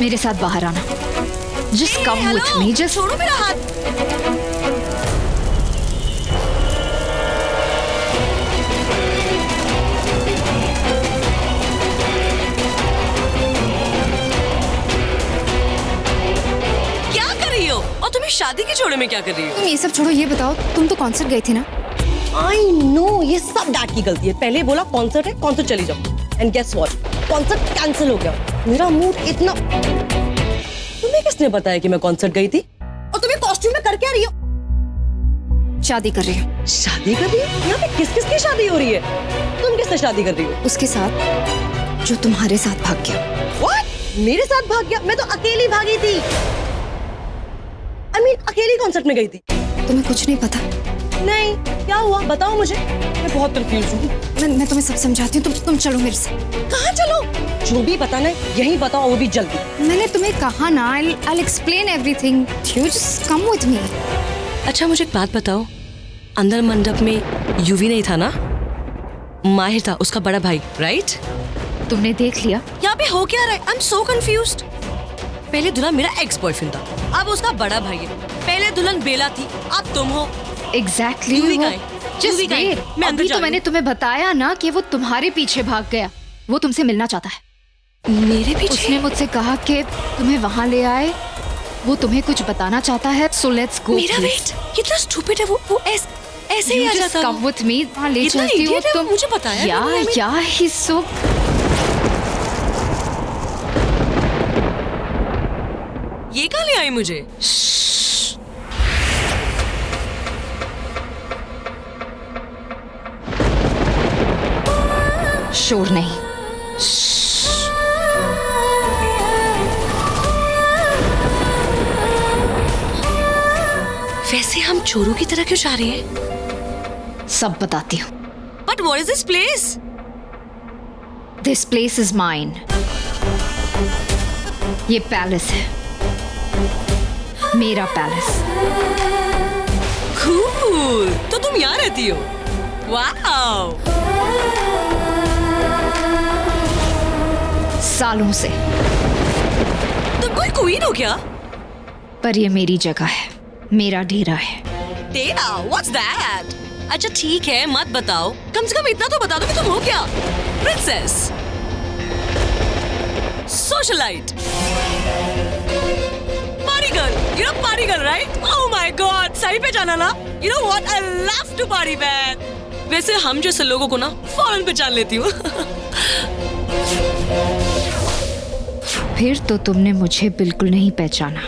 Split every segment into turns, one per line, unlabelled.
मेरे साथ बाहर आना। Just come with me. Just
छोड़ो मेरा हाथ। क्या कर रही हो? और तुम शादी के जोड़े में क्या कर रही हो?
तुम ये सब छोड़ो, ये बताओ तुम तो कॉन्सर्ट गई थी ना?
I know, ये सब डैड की गलती है। पहले बोला कॉन्सर्ट है, कॉन्सर्ट चली जाओ। And guess what, concert cancel हो गया। मेरा मूड इतना। तुम्हें किसने बताया कि मैं कॉन्सर्ट गई थी? और तुम्हें कॉस्ट्यूम में कर क्या रही हो?
शादी कर रही हूँ।
शादी कर रही हो? यहाँ पे किस किस की शादी हो रही है? तुम किससे शादी कर रही हो?
उसके साथ जो तुम्हारे साथ भाग गया।
What? मेरे साथ भाग गया? मैं तो अकेली भागी थी। I mean, अकेली कॉन्सर्ट में गई थी।
तुम्हें कुछ नहीं पता?
नहीं, क्या हुआ बताओ मुझे। मैं बहुत कंफ्यूज हूँ।
मैं तुम्हें सब समझाती हूँ, तुम चलो मेरे साथ।
कहाँ चलो? जो भी बताना है यही बताओ, वो भी जल्दी।
मैंने तुम्हें कहा ना, I'll explain everything. You just come with me.
अच्छा मुझे एक बात बताओ, अंदर मंडप में यूवी नहीं था ना? माहिर था, उसका बड़ा भाई, राइट?
तुमने देख लिया?
यहाँ पे हो क्या रहा है? I am so confused. पहले दुल्हन मेरा एक्स बॉयफ्रेंड था, अब उसका बड़ा भाई है। पहले दुल्हन बेला थी, अब तुम हो।
Exactly.
यूवी का है।
Just
यूवी का है।
wait.
मैं अंदर
अभी
जा
तो
रही
मैंने तुम्हें बताया ना कि वो तुम्हारे पीछे भाग गया। वो तुमसे मिलना चाहता है।
मेरे पीछे?
उसने मुझसे कहा कि तुम्हें वहाँ ले आए। वो तुम्हें कुछ बताना चाहता है। So let's go.
मेरा वेट कितना स्टूपिड है। वो ऐसे ही आ जाता है।
Come with me. वहाँ ले
इतना
चलती हूँ
idiot है,
तुम।
मुझे बताया
Yeah,
नहीं।
yeah, he's so.
ये कहाँ ले आई मुझे?
शोर नहीं।
वैसे हम चोरों की तरह क्यों जा रहे हैं?
सब बताती हूँ।
But what is this place?
This place is mine. ये पैलेस है, मेरा पैलेस।
Cool. तो तुम यहाँ रहती हो? Wow.
सालों से।
तुम कोई क्वीन हो क्या?
पर ये मेरी जगह है, मेरा डेरा है।
तेरा? What's that? अच्छा ठीक है, मत बताओ। कम से कम इतना तो बता दो कि तुम हो क्या? Princess? Socialite? Party girl? You know party girl, right? Oh my God, सही पहचाना ना? You know what? I love to party man. वैसे हम जैसे लोगों को ना फौरन पहचान लेती हूँ।
फिर तो तुमने मुझे बिल्कुल नहीं पहचाना।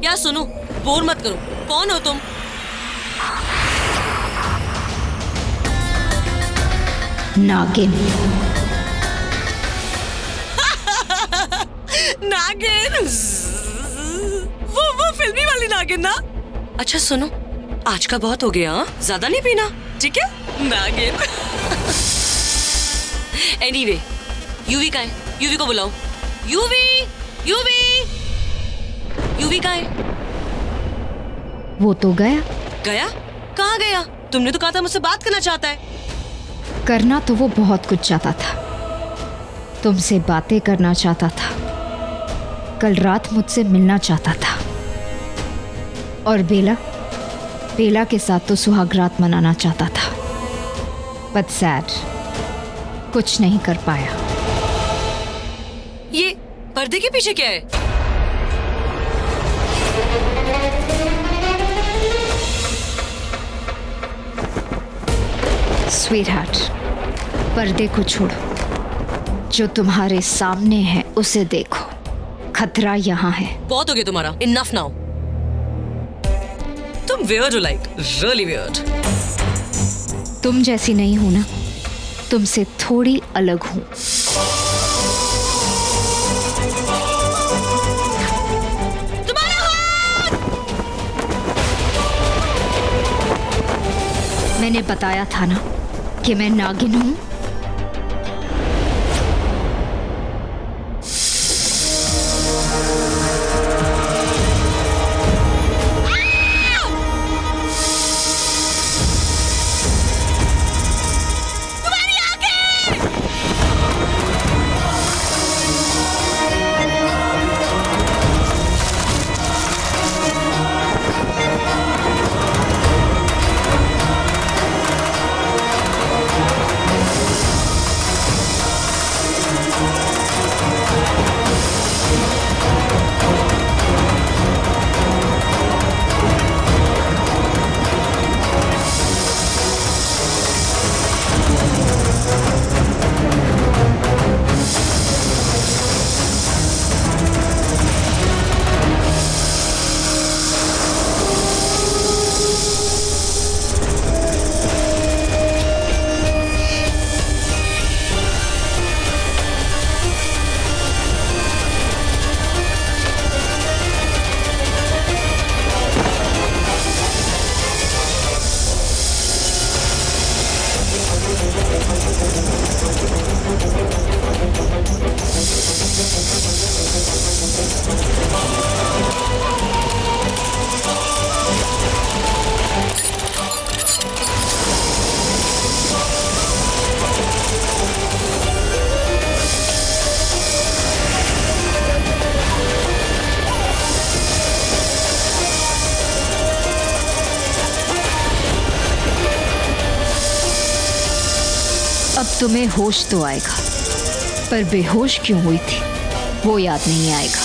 क्या सुनो, बोर मत करो। कौन हो तुम?
नागिन।
नागिन? वो फिल्मी वाली नागिन ना? अच्छा सुनो, आज का बहुत हो गया, हाँ? ज्यादा नहीं पीना, ठीक है? नागिन। एनीवे, यूवी का है? यूवी को बुलाओ। यूवी, यूवी, यूवी का है?
वो तो गया।
गया? कहाँ गया? तुमने तो कहा था मुझसे बात करना चाहता है।
करना तो वो बहुत कुछ चाहता था, तुमसे बातें करना चाहता था, कल रात मुझसे मिलना चाहता था, और बेला के साथ तो सुहाग रात मनाना चाहता था। बट सैड, कुछ नहीं कर पाया।
ये पर्दे के पीछे क्या है?
स्वीटहार्ट, पर्दे को छोड़ो, जो तुम्हारे सामने है उसे देखो। खतरा यहाँ है।
बहुत हो गया तुम्हारा, इनफ नाउ। तुम वियर्ड हो, लाइक रियली वियर्ड।
तुम जैसी नहीं हूं ना, तुमसे थोड़ी अलग हूं।
तुम्हारा हाथ!
मैंने बताया था ना कि मैं नागिन हूं। तुम्हें होश तो आएगा, पर बेहोश क्यों हुई थी वो याद नहीं आएगा।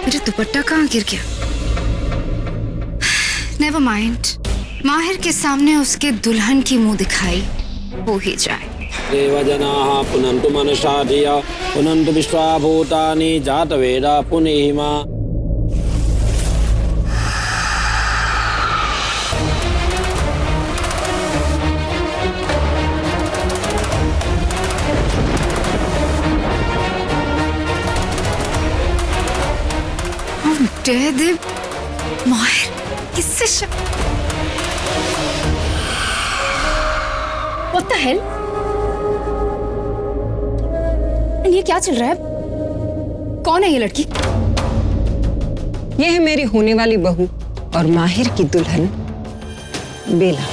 मेरा दुपट्टा कहाँ गिर गया? नेवर माइंड, माहिर के सामने उसके दुल्हन की मुंह दिखाई हो ही जाए।
देवजनाः पुनन्तु मनसा धिया पुनन्तु विश्वाभूतानि जातवेदा पुनेहिमा।
दे दे माहिर किससे
What the hell? ये क्या चल रहा है? कौन है ये लड़की?
ये है मेरी होने वाली बहू और माहिर की दुल्हन बेला।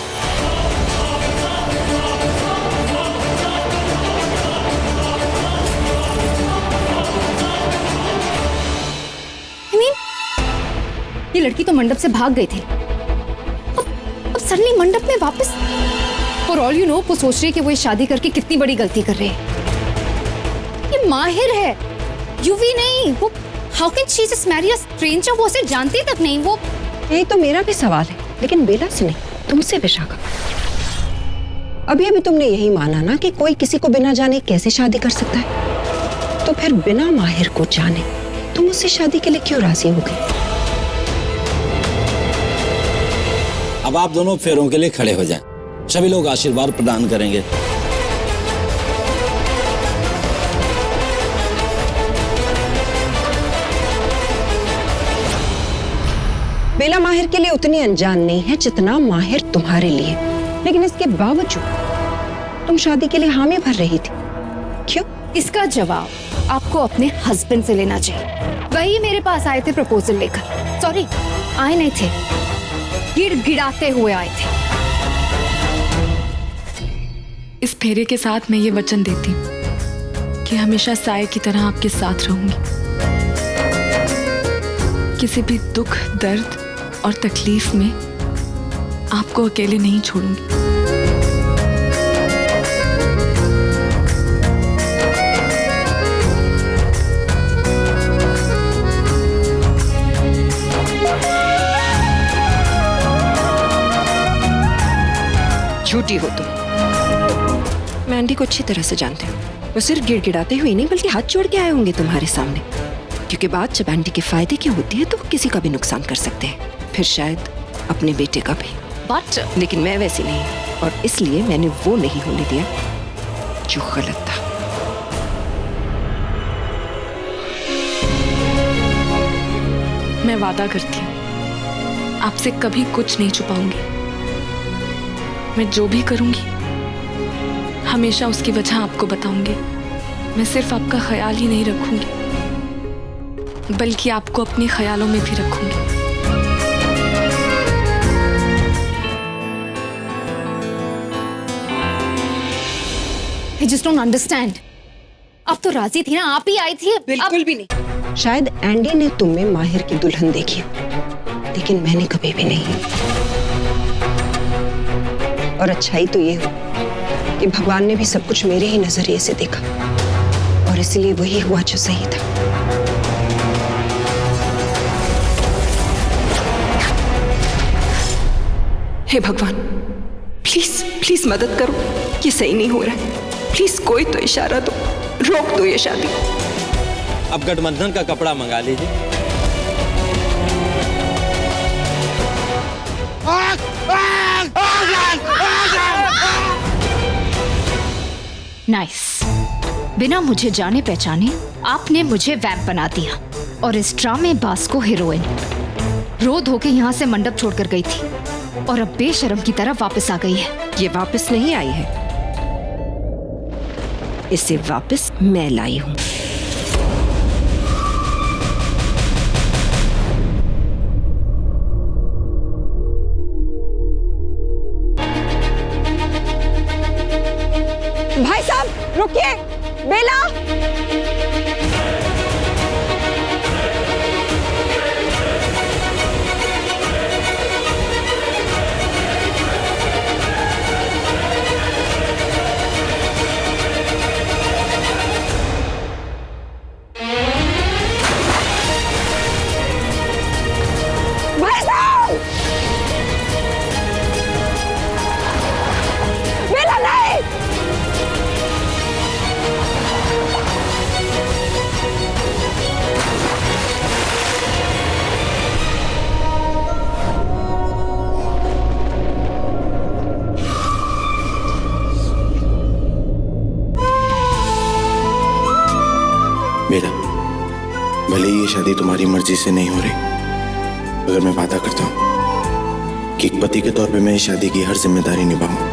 ये लड़की तो मंडप से भाग गई थी। अब सडनली मंडप में वापस। और ऑल यू नो, वो सोच रही है कि वो ये शादी करके कितनी बड़ी गलती कर रही है। ये माहिर है, यूवी नहीं। वो how can she just marry a stranger? वो उसे जानती तक नहीं। वो
यही तो मेरा भी सवाल है, लेकिन बेला से नहीं, तुमसे विशाखा। अभी अभी तुमने यही माना ना कि कोई किसी को बिना जाने कैसे शादी कर सकता है, तो फिर बिना माहिर को जाने तुम उससे शादी के लिए क्यों राजी हो गई?
अब आप दोनों फेरों के लिए खड़े हो जाएं। सभी लोग आशीर्वाद प्रदान करेंगे।
बेला माहिर के लिए उतनी अनजान नहीं है जितना माहिर तुम्हारे लिए, लेकिन इसके बावजूद तुम शादी के लिए हामी भर रही थी। क्यों?
इसका जवाब आपको अपने हस्बैंड से लेना चाहिए। वही मेरे पास आए थे प्रपोजल लेकर। सॉरी, आए नहीं थे, गिड़गिड़ाते हुए आए थे।
इस फेरे के साथ मैं ये वचन देती हूँ कि हमेशा साए की तरह आपके साथ रहूंगी। किसी भी दुख, दर्द और तकलीफ में आपको अकेले नहीं छोड़ूंगी।
झूठी हो तुम। मैं आंटी को अच्छी तरह से जानती हूँ। वो सिर्फ गिड़गिड़ाते हुए नहीं बल्कि हाथ जोड़ के आए होंगे तुम्हारे सामने, क्योंकि बात जब आंटी के फायदे की होती है तो वो किसी का भी नुकसान कर सकते हैं, फिर शायद अपने बेटे का भी। बट लेकिन मैं वैसी नहीं, और इसलिए मैंने वो नहीं होने दिया जो गलत था।
मैं वादा करती हूँ आपसे कभी कुछ नहीं छुपाऊंगी। मैं जो भी करूंगी हमेशा उसकी वजह आपको बताऊंगी। मैं सिर्फ आपका ख्याल ही नहीं रखूंगी, बल्कि आपको अपने ख्यालों में भी रखूंगी।
I just don't understand. आप तो राजी थी ना, आप ही आई थी।
बिल्कुल भी नहीं। शायद एंडी ने तुम में माहिर की दुल्हन देखी, लेकिन मैंने कभी भी नहीं। और अच्छाई तो ये हो कि भगवान ने भी सब कुछ मेरे ही नजरिए से देखा, और इसलिए वही हुआ जो सही था। हे भगवान, प्लीज प्लीज मदद करो, ये सही नहीं हो रहा है। प्लीज कोई तो इशारा दो, रोक दो ये शादी।
अब गठबंधन का कपड़ा मंगा लीजिए।
नाइस। बिना मुझे जाने पहचाने आपने मुझे वैम्प बना दिया और इस ड्रामेबाज को हीरोइन। रो धो के यहाँ से मंडप छोड़कर गई थी और अब बेशर्म की तरह वापस आ गई है।
ये वापस नहीं आई है, इसे वापस मैं लाई हूं।
बेला, भले ही ये शादी तुम्हारी मर्जी से नहीं हो रही, मगर मैं वादा करता हूँ कि एक पति के तौर पे मैं इस शादी की हर जिम्मेदारी निभाऊंगा।